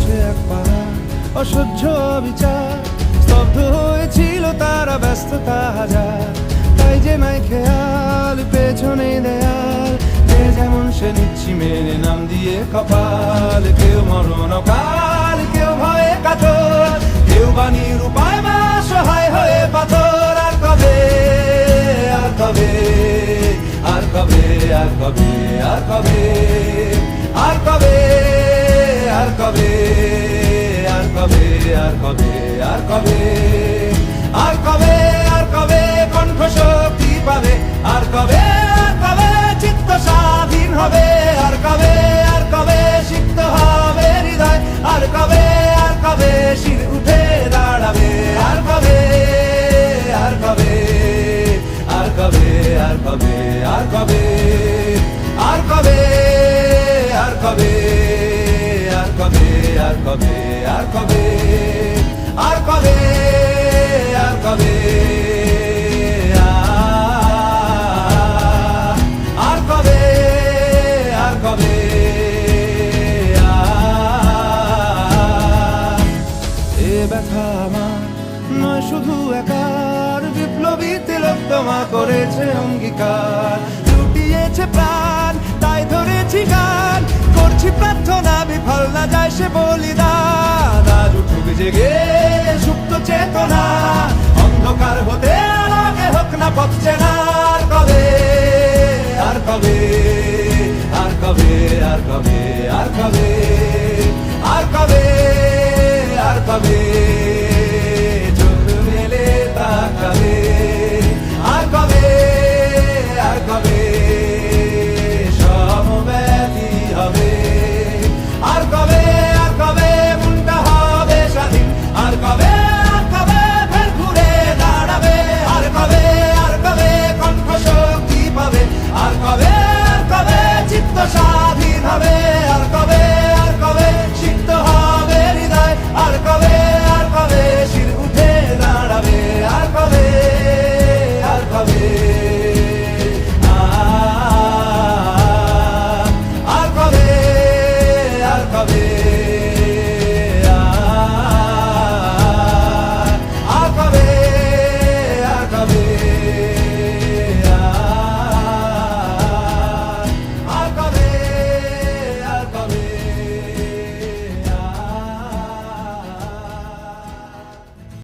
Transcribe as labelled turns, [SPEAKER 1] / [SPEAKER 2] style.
[SPEAKER 1] বসে এক পাহাড়, অসহ্য অবিচার, স্তব্ধ হয়েছিল তারা, ব্যস্ততা হাজার। তাই যে নাই খেয়াল, পেছনে দেয়াল, যে যেমন সে নিচ্ছি মেনে নাম দিয়ে কপাল। কেউ মরণ কাল, কেউ ভয়ে কাতর, কেউ বাণীর উপায় বা সহায় হয়ে পাথর। আর কবে, আর কবে, আর কবে, আর কবে, আর কবে, আর কবে, আর কবে, আর কবে, আর কবে, আর কবে, আর কবে, আর কবে কণ্ঠ শক্তি পাবে? আর কবে, আর কবে চিত্ত স্বাধীন হবে? আর কবে, আর কবে সিক্ত হবে হৃদয়? আর কবে, আর কবে শির উঠে দাঁড়াবে? আর কবে, আর কবে, আর কবে, আর কবে, আর কবে, আর কবে, আর কবে, আর কবে, আর কবে, আর কবে, আর কবে, আর কবে, আর কবে, আর কবে, এ ব্যথা আমার নয় শুধু একার, বিপ্লবী তিলোত্তমা করেছে অঙ্গীকার, লুটিয়েছে প্রাণ তাই ধরেছি গান, করছি প্রার্থনা বিফল না যায় সে বলিদান। আজ উঠুক জেগে সুপ্ত চেতনা, অন্ধকার হতে আলোকে হোক না পথ চেনা।